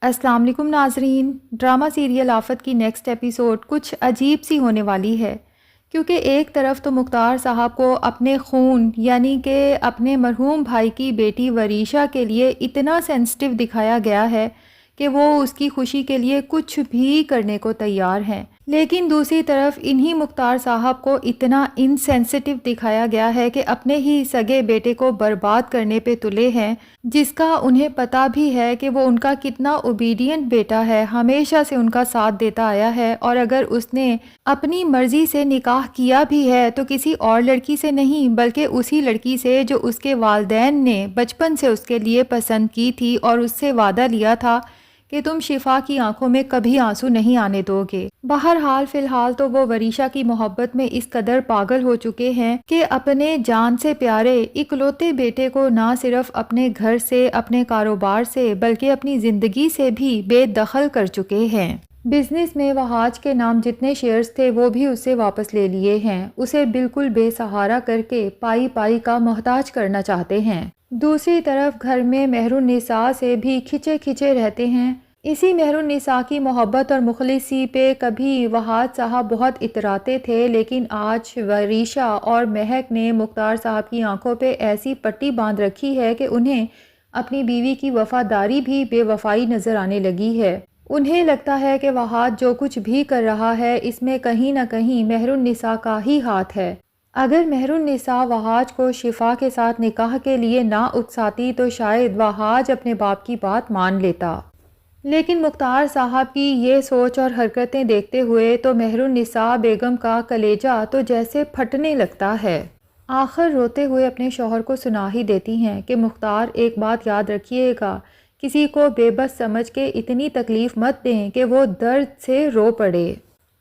السلام علیکم ناظرین، ڈرامہ سیریل آفت کی نیکسٹ ایپیسوڈ کچھ عجیب سی ہونے والی ہے، کیونکہ ایک طرف تو مختار صاحب کو اپنے خون یعنی کہ اپنے مرحوم بھائی کی بیٹی وریشا کے لیے اتنا سینسٹیو دکھایا گیا ہے کہ وہ اس کی خوشی کے لیے کچھ بھی کرنے کو تیار ہیں، لیکن دوسری طرف انہی مختار صاحب کو اتنا انسینسٹیو دکھایا گیا ہے کہ اپنے ہی سگے بیٹے کو برباد کرنے پہ تلے ہیں، جس کا انہیں پتہ بھی ہے کہ وہ ان کا کتنا اوبیڈینٹ بیٹا ہے، ہمیشہ سے ان کا ساتھ دیتا آیا ہے، اور اگر اس نے اپنی مرضی سے نکاح کیا بھی ہے تو کسی اور لڑکی سے نہیں بلکہ اسی لڑکی سے جو اس کے والدین نے بچپن سے اس کے لیے پسند کی تھی اور اس سے وعدہ لیا تھا کہ تم شفا کی آنکھوں میں کبھی آنسو نہیں آنے دو گے۔ بہرحال فی الحال تو وہ وریشا کی محبت میں اس قدر پاگل ہو چکے ہیں کہ اپنے جان سے پیارے اکلوتے بیٹے کو نہ صرف اپنے گھر سے، اپنے کاروبار سے، بلکہ اپنی زندگی سے بھی بے دخل کر چکے ہیں۔ بزنس میں وہاج کے نام جتنے شیئرز تھے وہ بھی اسے واپس لے لیے ہیں، اسے بالکل بے سہارا کر کے پائی پائی کا محتاج کرنا چاہتے ہیں۔ دوسری طرف گھر میں مہر النساء سے بھی کھچے کھچے رہتے ہیں۔ اسی مہر النساء کی محبت اور مخلصی پہ کبھی وہاج صاحب بہت اتراتے تھے، لیکن آج وریشا اور مہک نے مختار صاحب کی آنکھوں پہ ایسی پٹی باندھ رکھی ہے کہ انہیں اپنی بیوی کی وفاداری بھی بے وفائی نظر آنے لگی ہے۔ انہیں لگتا ہے کہ وہاج جو کچھ بھی کر رہا ہے اس میں کہیں نہ کہیں مہر النساء کا ہی ہاتھ ہے۔ اگر مہر النساء وہاج کو شفا کے ساتھ نکاح کے لیے نہ اکساتی تو شاید وہاج اپنے باپ کی بات مان لیتا، لیکن مختار صاحب کی یہ سوچ اور حرکتیں دیکھتے ہوئے تو مہر النساء بیگم کا کلیجہ تو جیسے پھٹنے لگتا ہے۔ آخر روتے ہوئے اپنے شوہر کو سنا ہی دیتی ہیں کہ مختار ایک بات یاد رکھیے گا، کسی کو بے بس سمجھ کے اتنی تکلیف مت دیں کہ وہ درد سے رو پڑے،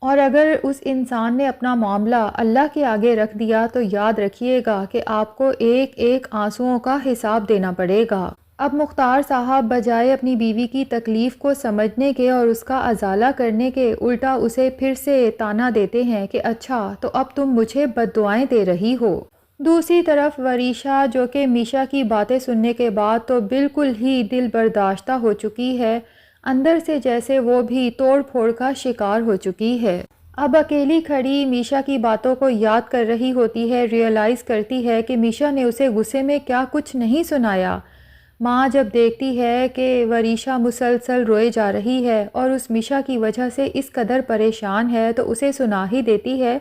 اور اگر اس انسان نے اپنا معاملہ اللہ کے آگے رکھ دیا تو یاد رکھیے گا کہ آپ کو ایک ایک آنسوؤں کا حساب دینا پڑے گا۔ اب مختار صاحب بجائے اپنی بیوی کی تکلیف کو سمجھنے کے اور اس کا ازالہ کرنے کے، الٹا اسے پھر سے طعنہ دیتے ہیں کہ اچھا تو اب تم مجھے بد دعائیں دے رہی ہو۔ دوسری طرف وریشا جو کہ میشا کی باتیں سننے کے بعد تو بالکل ہی دل برداشتہ ہو چکی ہے، اندر سے جیسے وہ بھی توڑ پھوڑ کا شکار ہو چکی ہے۔ اب اکیلی کھڑی میشا کی باتوں کو یاد کر رہی ہوتی ہے، ریئلائز کرتی ہے کہ میشا نے اسے غصے میں کیا کچھ نہیں سنایا۔ ماں جب دیکھتی ہے کہ وریشا مسلسل روئے جا رہی ہے اور اس میشا کی وجہ سے اس قدر پریشان ہے تو اسے سنا ہی دیتی ہے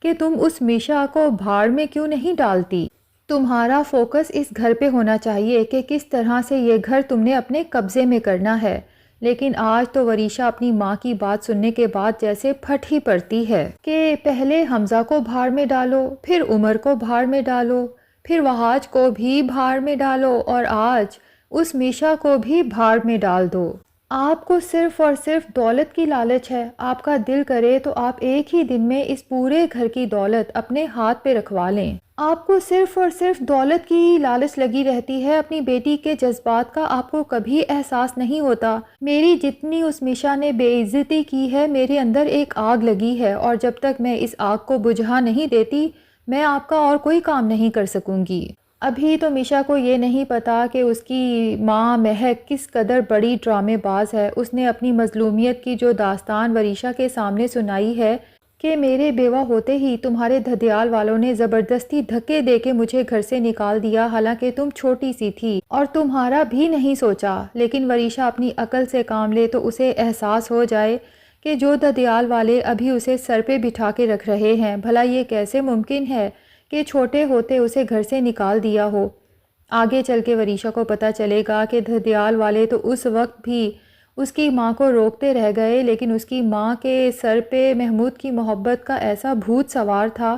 کہ تم اس میشا کو بھاڑ میں کیوں نہیں ڈالتی؟ تمہارا فوکس اس گھر پہ ہونا چاہیے کہ کس طرح سے یہ گھر تم نے اپنے قبضے میں کرنا ہے۔ لیکن آج تو وریشا اپنی ماں کی بات سننے کے بعد جیسے پھٹ ہی پڑتی ہے کہ پہلے حمزہ کو بھاڑ میں ڈالو، پھر عمر کو بھاڑ میں ڈالو، پھر وہاج کو بھی بھاڑ میں ڈالو، اور آج اس میشا کو بھی بھاڑ میں ڈال دو۔ آپ کو صرف اور صرف دولت کی لالچ ہے، آپ کا دل کرے تو آپ ایک ہی دن میں اس پورے گھر کی دولت اپنے ہاتھ پہ رکھوا لیں۔ آپ کو صرف اور صرف دولت کی ہی لالچ لگی رہتی ہے، اپنی بیٹی کے جذبات کا آپ کو کبھی احساس نہیں ہوتا۔ میری جتنی اس میشا نے بے عزتی کی ہے، میرے اندر ایک آگ لگی ہے، اور جب تک میں اس آگ کو بجھا نہیں دیتی میں آپ کا اور کوئی کام نہیں کر سکوں گی۔ ابھی تو میشا کو یہ نہیں پتا کہ اس کی ماں مہک کس قدر بڑی ڈرامے باز ہے۔ اس نے اپنی مظلومیت کی جو داستان وریشا کے سامنے سنائی ہے کہ میرے بیوہ ہوتے ہی تمہارے دھدیال والوں نے زبردستی دھکے دے کے مجھے گھر سے نکال دیا، حالانکہ تم چھوٹی سی تھی اور تمہارا بھی نہیں سوچا۔ لیکن وریشا اپنی عقل سے کام لے تو اسے احساس ہو جائے کہ جو دھدیال والے ابھی اسے سر پہ بٹھا کے رکھ رہے ہیں، بھلا یہ کیسے ممکن ہے کہ چھوٹے ہوتے اسے گھر سے نکال دیا ہو۔ آگے چل کے وریشا کو پتہ چلے گا کہ دھدیال والے تو اس وقت بھی اس کی ماں کو روکتے رہ گئے، لیکن اس کی ماں کے سر پہ محمود کی محبت کا ایسا بھوت سوار تھا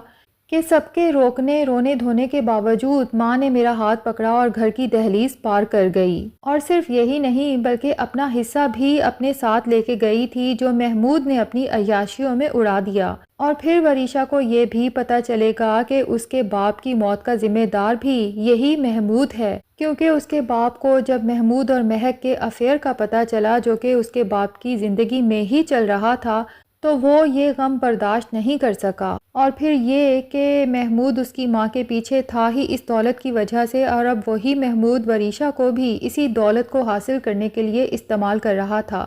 کہ سب کے روکنے رونے دھونے کے باوجود ماں نے میرا ہاتھ پکڑا اور گھر کی دہلیز پار کر گئی، اور صرف یہی نہیں بلکہ اپنا حصہ بھی اپنے ساتھ لے کے گئی تھی جو محمود نے اپنی عیاشیوں میں اڑا دیا۔ اور پھر وریشا کو یہ بھی پتہ چلے گا کہ اس کے باپ کی موت کا ذمہ دار بھی یہی محمود ہے، کیونکہ اس کے باپ کو جب محمود اور مہک کے افیئر کا پتہ چلا جو کہ اس کے باپ کی زندگی میں ہی چل رہا تھا، تو وہ یہ غم برداشت نہیں کر سکا، اور پھر یہ کہ محمود اس کی ماں کے پیچھے تھا ہی اس دولت کی وجہ سے، اور اب وہی محمود وریشا کو بھی اسی دولت کو حاصل کرنے کے لیے استعمال کر رہا تھا،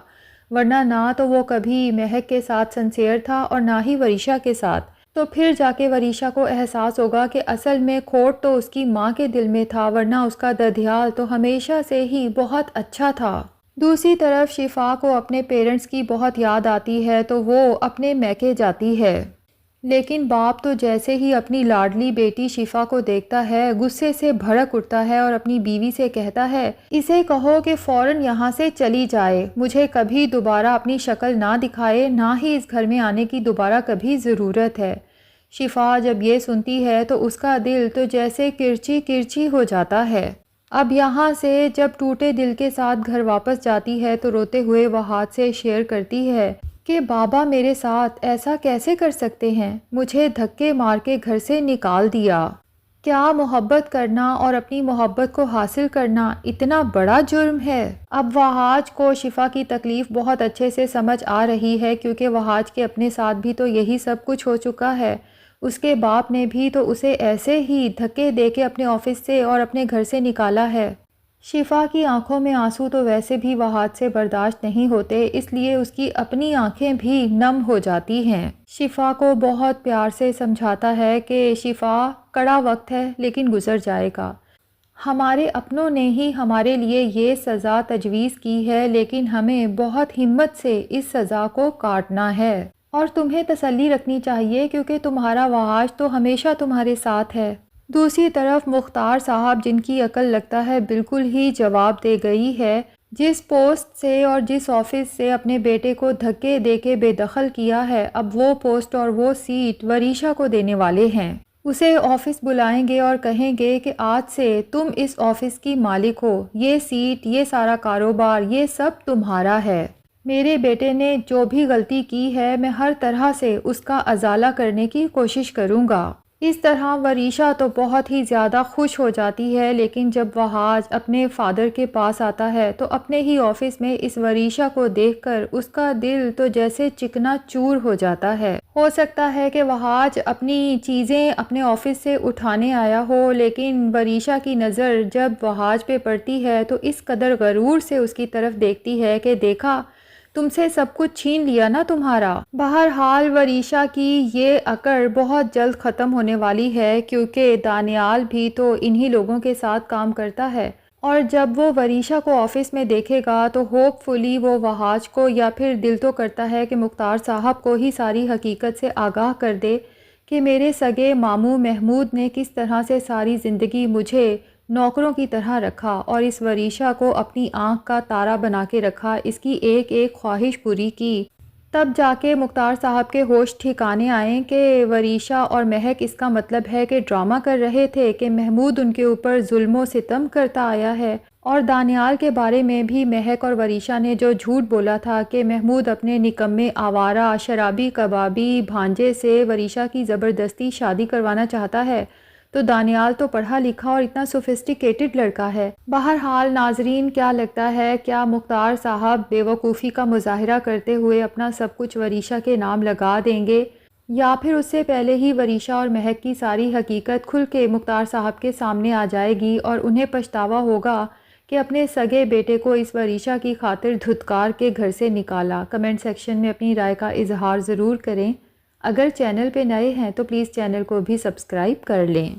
ورنہ نہ تو وہ کبھی مہک کے ساتھ سنسیئر تھا اور نہ ہی وریشا کے ساتھ۔ تو پھر جا کے وریشا کو احساس ہوگا کہ اصل میں کھوٹ تو اس کی ماں کے دل میں تھا، ورنہ اس کا ددھیال تو ہمیشہ سے ہی بہت اچھا تھا۔ دوسری طرف شفا کو اپنے پیرنٹس کی بہت یاد آتی ہے تو وہ اپنے میکے جاتی ہے، لیکن باپ تو جیسے ہی اپنی لاڈلی بیٹی شفا کو دیکھتا ہے غصے سے بھڑک اٹھتا ہے اور اپنی بیوی سے کہتا ہے، اسے کہو کہ فوراً یہاں سے چلی جائے، مجھے کبھی دوبارہ اپنی شکل نہ دکھائے، نہ ہی اس گھر میں آنے کی دوبارہ کبھی ضرورت ہے۔ شفا جب یہ سنتی ہے تو اس کا دل تو جیسے کرچی کرچی ہو جاتا ہے۔ اب یہاں سے جب ٹوٹے دل کے ساتھ گھر واپس جاتی ہے تو روتے ہوئے وہ ہاتھ سے شیئر کرتی ہے کہ بابا میرے ساتھ ایسا کیسے کر سکتے ہیں، مجھے دھکے مار کے گھر سے نکال دیا۔ کیا محبت کرنا اور اپنی محبت کو حاصل کرنا اتنا بڑا جرم ہے؟ اب وہاج کو شفا کی تکلیف بہت اچھے سے سمجھ آ رہی ہے، کیونکہ وہاج کے اپنے ساتھ بھی تو یہی سب کچھ ہو چکا ہے۔ اس کے باپ نے بھی تو اسے ایسے ہی دھکے دے کے اپنے آفس سے اور اپنے گھر سے نکالا ہے۔ شفا کی آنکھوں میں آنسو تو ویسے بھی وہاج سے برداشت نہیں ہوتے، اس لیے اس کی اپنی آنکھیں بھی نم ہو جاتی ہیں۔ شفا کو بہت پیار سے سمجھاتا ہے کہ شفا کڑا وقت ہے لیکن گزر جائے گا، ہمارے اپنوں نے ہی ہمارے لیے یہ سزا تجویز کی ہے، لیکن ہمیں بہت ہمت سے اس سزا کو کاٹنا ہے، اور تمہیں تسلی رکھنی چاہیے کیونکہ تمہارا وہاج تو ہمیشہ تمہارے ساتھ ہے۔ دوسری طرف مختار صاحب، جن کی عقل لگتا ہے بالکل ہی جواب دے گئی ہے، جس پوسٹ سے اور جس آفس سے اپنے بیٹے کو دھکے دے کے بے دخل کیا ہے، اب وہ پوسٹ اور وہ سیٹ وریشا کو دینے والے ہیں۔ اسے آفس بلائیں گے اور کہیں گے کہ آج سے تم اس آفس کی مالک ہو، یہ سیٹ، یہ سارا کاروبار، یہ سب تمہارا ہے۔ میرے بیٹے نے جو بھی غلطی کی ہے میں ہر طرح سے اس کا ازالہ کرنے کی کوشش کروں گا۔ اس طرح وریشا تو بہت ہی زیادہ خوش ہو جاتی ہے، لیکن جب وہاج اپنے فادر کے پاس آتا ہے تو اپنے ہی آفس میں اس وریشا کو دیکھ کر اس کا دل تو جیسے چکنا چور ہو جاتا ہے۔ ہو سکتا ہے کہ وہاج اپنی چیزیں اپنے آفس سے اٹھانے آیا ہو، لیکن وریشا کی نظر جب وہاج پہ پڑتی ہے تو اس قدر غرور سے اس کی طرف دیکھتی ہے کہ دیکھا، تم سے سب کچھ چھین لیا نا تمہارا۔ بہرحال وریشا کی یہ اکڑ بہت جلد ختم ہونے والی ہے، کیونکہ دانیال بھی تو انہی لوگوں کے ساتھ کام کرتا ہے، اور جب وہ وریشا کو آفس میں دیکھے گا تو ہوپ فلی وہ وہاج کو، یا پھر دل تو کرتا ہے کہ مختار صاحب کو ہی ساری حقیقت سے آگاہ کر دے کہ میرے سگے ماموں محمود نے کس طرح سے ساری زندگی مجھے نوکروں کی طرح رکھا اور اس وریشا کو اپنی آنکھ کا تارا بنا کے رکھا، اس کی ایک ایک خواہش پوری کی۔ تب جا کے مختار صاحب کے ہوش ٹھکانے آئیں کہ وریشا اور مہک اس کا مطلب ہے کہ ڈرامہ کر رہے تھے، کہ محمود ان کے اوپر ظلم و ستم کرتا آیا ہے، اور دانیال کے بارے میں بھی مہک اور وریشا نے جو جھوٹ بولا تھا کہ محمود اپنے نکمے آوارہ شرابی کبابی بھانجے سے وریشا کی زبردستی شادی کروانا چاہتا ہے، تو دانیال تو پڑھا لکھا اور اتنا سوفسٹیکیٹڈ لڑکا ہے۔ بہرحال ناظرین، کیا لگتا ہے، کیا مختار صاحب بے وقوفی کا مظاہرہ کرتے ہوئے اپنا سب کچھ وریشا کے نام لگا دیں گے، یا پھر اس سے پہلے ہی وریشا اور مہک کی ساری حقیقت کھل کے مختار صاحب کے سامنے آ جائے گی اور انہیں پچھتاوا ہوگا کہ اپنے سگے بیٹے کو اس وریشا کی خاطر دھتکار کے گھر سے نکالا؟ کمنٹ سیکشن میں اپنی رائے کا اظہار ضرور کریں۔ اگر چینل پہ نئے ہیں تو پلیز چینل کو بھی سبسکرائب کر لیں۔